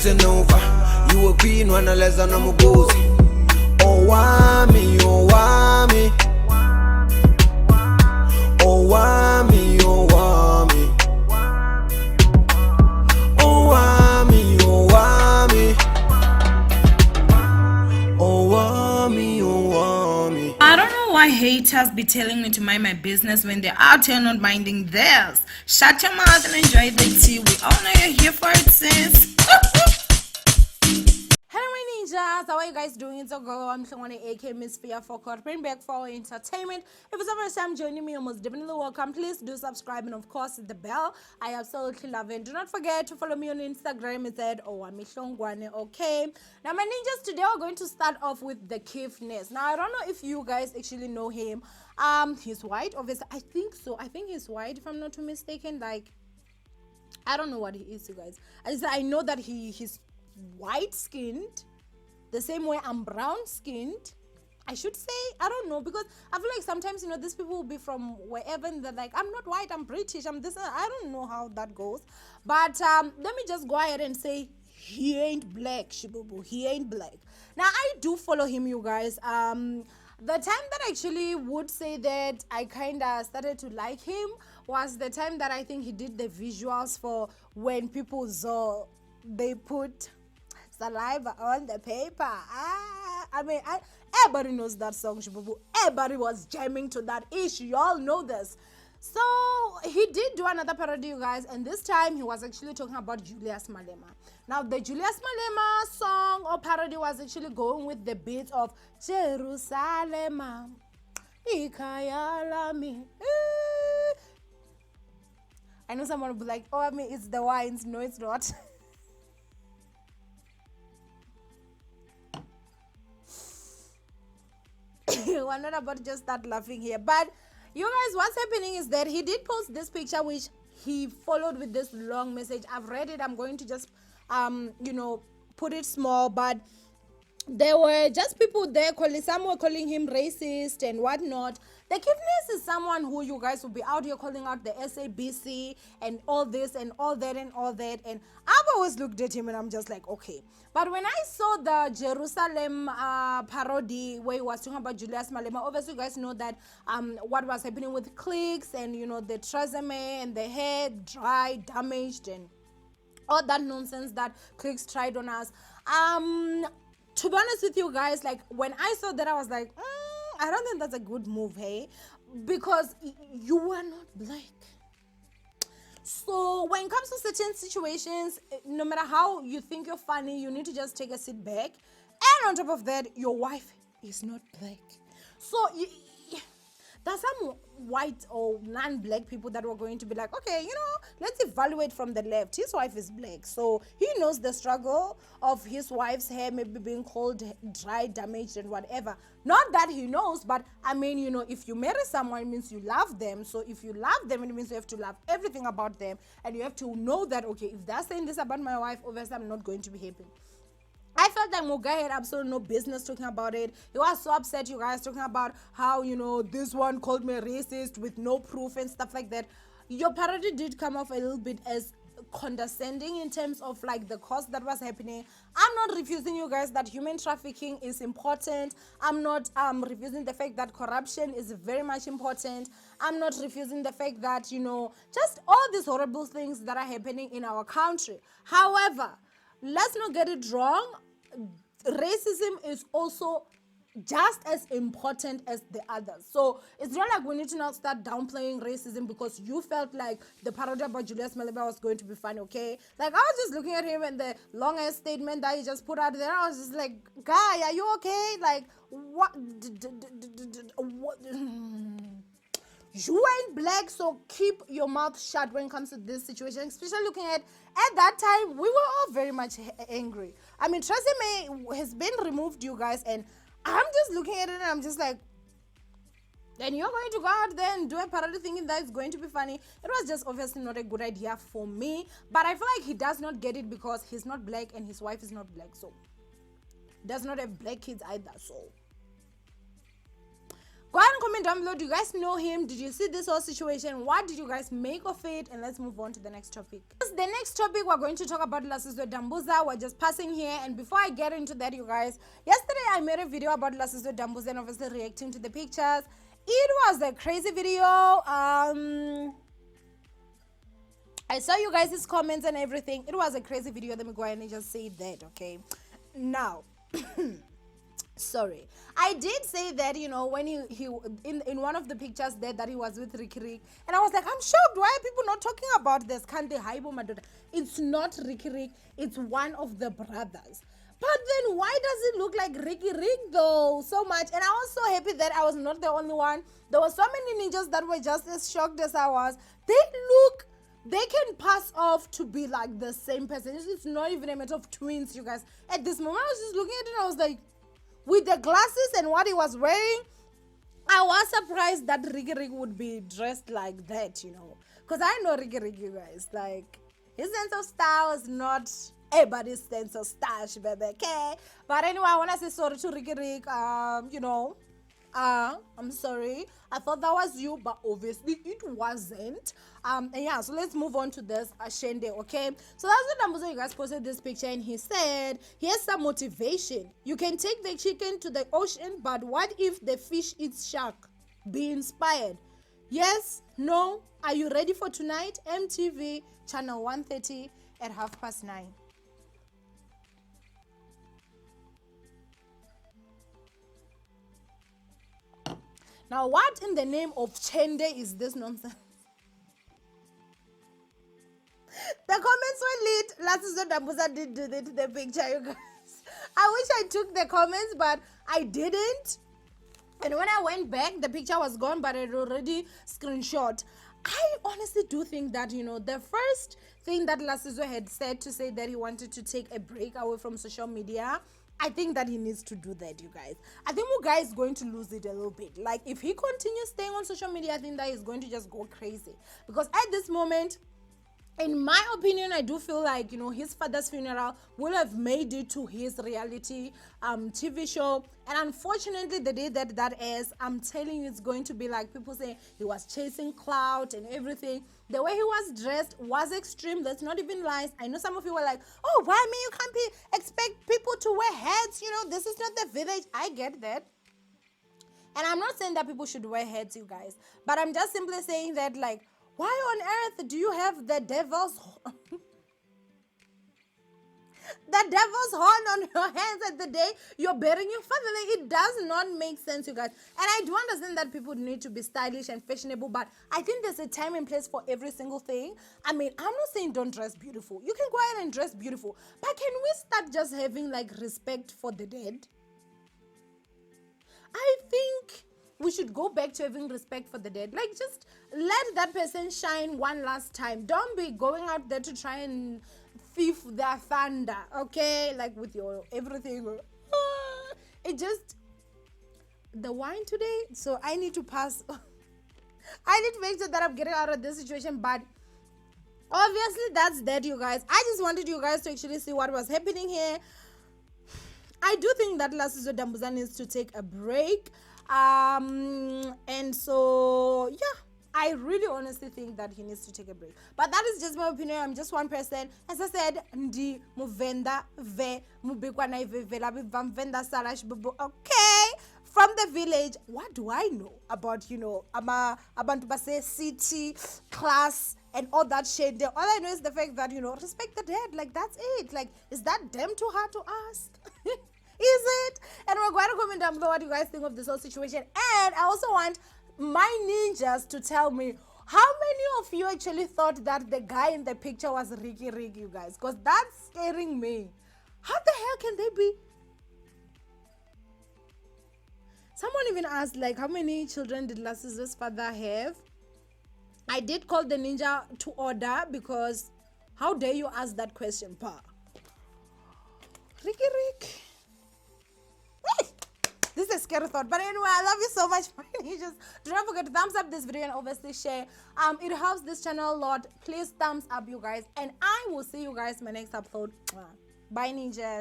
losing over. You a queen when I less than I'm a gozy. Oh wami, oh wami. Oh wami, oh wami. Oh wami, oh wami. Oh wami, oh wami. I don't know why haters be telling me to mind my business when they're out here not minding theirs. Shut your mouth and enjoy the tea. We all know you're here for it, sis. Hello my ninjas, how are you guys doing? It's a girl, I'm Shangwane aka Miss Fia for bring back for our entertainment. If it's the first time joining me, you're most definitely welcome. Please do subscribe and of course hit the bell. I absolutely love it. Do not forget to follow me on Instagram. It's at Shangwane, okay? Now my ninjas, today we're going to start off with the Kiffness. Now I don't know if you guys actually know him. He's white, obviously. I think so. I think he's white if I'm not too mistaken. Like, I don't know what he is, you guys. I know that he's white skinned, the same way I'm brown skinned, I should say. I don't know, because I feel like sometimes, you know, these people will be from wherever and they're like, I'm not white, I'm British, I'm this. I don't know how that goes, but let me just go ahead and say he ain't black, Shibubu. He ain't black. Now I do follow him, you guys. The time that I actually would say that I kind of started to like him was the time that I think he did the visuals for when people saw they put saliva on the paper. I mean, everybody knows that song, Shibubu. Everybody was jamming to that issue. You all know this. So he did do another parody, you guys, and this time he was actually talking about Julius Malema. Now the Julius Malema song or parody was actually going with the beat of Jerusalem, Ikayalami. I know someone will be like, oh, I mean, it's the wines. No, it's not. We're not about to just start laughing here, but you guys, what's happening is that he did post this picture which he followed with this long message. I've read it. I'm going to just you know, put it small, but there were just people there some were calling him racist and whatnot. The Kiffness is someone who you guys will be out here calling out the SABC and all this and all that and all that, and I've always looked at him and I'm just like, okay. But when I saw the Jerusalem parody where he was talking about Julius Malema, obviously you guys know that what was happening with clicks and, you know, the tresemme and the hair dry, damaged, and all that nonsense that clicks tried on us. To be honest with you guys, like when I saw that, I was like, I don't think that's a good move, hey, because you were not black. So when it comes to certain situations, no matter how you think you're funny, you need to just take a sit back. And on top of that, your wife is not black. So there's some white or non-black people that were going to be like, okay, you know, let's evaluate from the left. His wife is black, so he knows the struggle of his wife's hair maybe being cold, dry, damaged, and whatever. Not that he knows, but I mean, you know, if you marry someone, it means you love them. So if you love them, it means you have to love everything about them, and you have to know that, okay, if they're saying this about my wife, obviously I'm not going to be happy. I felt like Mugai had absolutely no business talking about it. He was so upset, you guys, talking about how, you know, this one called me racist with no proof and stuff like that. Your parody did come off a little bit as condescending in terms of like the cause that was happening. I'm not refusing, you guys, that human trafficking is important. I'm not refusing the fact that corruption is very much important. I'm not refusing the fact that, you know, just all these horrible things that are happening in our country. However, let's not get it wrong. Racism is also just as important as the others. So it's not like we need to now start downplaying racism because you felt like the parody about Julius Malema was going to be fun, okay? Like, I was just looking at him and the long-ass statement that he just put out there. I was just like, guy, are you okay? Like, what? You ain't black, so keep your mouth shut when it comes to this situation. Especially looking at that time, we were all very much angry. I mean, Tresemme has been removed, you guys, and I'm just looking at it and I'm just like, then you're going to go out there and do a parody thinking that it's going to be funny. It was just obviously not a good idea for me, but I feel like he does not get it because he's not black and his wife is not black, so does not have black kids either, so Go ahead and comment down below. Do you guys know him? Did you see this whole situation? What did you guys make of it? And let's move on to the next topic. The next topic, we're going to talk about Lasizwe Dambuza. We're just passing here. And before I get into that, you guys, yesterday I made a video about Lasizwe Dambuza and obviously reacting to the pictures. It was a crazy video. I saw you guys' comments and everything. It was a crazy video. Let me go ahead and just say that, okay? Now, sorry, I did say that, you know, when he in one of the pictures there that he was with Ricky Rick, and I was like, I'm shocked. Why are people not talking about this? Can't they hype my daughter? It's not Ricky Rick. It's one of the brothers. But then why does it look like Ricky Rick though so much? And I was so happy that I was not the only one. There were so many ninjas that were just as shocked as I was. They can pass off to be like the same person. It's not even a matter of twins, you guys. At this moment, I was just looking at it and I was like, with the glasses and what he was wearing, I was surprised that Ricky Rick would be dressed like that, you know. Because I know Ricky Rick, you guys. Like, his sense of style is not everybody's sense of style, baby, okay? But anyway, I want to say sorry to Ricky Rick, you know. I'm sorry. I thought that was you, but obviously it wasn't. And yeah, so let's move on to this Shende, okay? So that's what Dambuza, you guys posted this picture, and he said, here's some motivation. You can take the chicken to the ocean, but what if the fish eats shark? Be inspired. Yes? No? Are you ready for tonight? MTV, channel 130 at 9:30. Now, what in the name of Chende is this nonsense? The comments were lit. Lasizwe Dambuza did do the picture, you guys. I wish I took the comments, but I didn't. And when I went back, the picture was gone, but I'd already screenshot. I honestly do think that, you know, the first thing that Lasizwe had said to say that he wanted to take a break away from social media, I think that he needs to do that, you guys. I think Mugai is going to lose it a little bit. Like, if he continues staying on social media, I think that he's going to just go crazy. Because at this moment, in my opinion, I do feel like, you know, his father's funeral will have made it to his reality TV show. And unfortunately, the day that that airs, I'm telling you, it's going to be like people say he was chasing clout and everything. The way he was dressed was extreme. That's not even lies. I know some of you were like, oh, why me? You can't expect people to wear hats. You know, this is not the village. I get that. And I'm not saying that people should wear hats, you guys. But I'm just simply saying that, like, why on earth do you have the devil's horn on your hands at the day you're burying your father? Like, it does not make sense, you guys. And I do understand that people need to be stylish and fashionable, but I think there's a time and place for every single thing. I mean, I'm not saying don't dress beautiful. You can go ahead and dress beautiful, but can we start just having like respect for the dead? I think we should go back to having respect for the dead. Like, just let that person shine one last time. Don't be going out there to try and thief their thunder, okay? Like with your everything. It just, the wine today, so I need to pass. I need to make sure that I'm getting out of this situation, but obviously that's that, you guys. I just wanted you guys to actually see what was happening here. I do think that Lasizwe Dambuza needs to take a break. And so, yeah, I really honestly think that he needs to take a break. But that is just my opinion. I'm just one person. As I said, ndi muvenda ve mubikwana ivevela bivamvenda salash bubu. Okay, from the village. What do I know about, you know, abantu base city, class, and all that shit? All I know is the fact that, you know, respect the dead. Like, that's it. Like, is that damn too hard to ask? Is it? And we're going to comment down below what you guys think of this whole situation. And I also want my ninjas to tell me how many of you actually thought that the guy in the picture was Ricky Rick, you guys, because that's scaring me. How the hell can they be? Someone even asked, like, how many children did Lasizwe's father have? I did call the ninja to order, because how dare you ask that question, pa? Ricky Rick. This is a scary thought, but anyway, I love you so much, my ninjas. Do not forget to thumbs up this video and obviously share. It helps this channel a lot. Please thumbs up, you guys, and I will see you guys in my next episode. Bye, ninjas.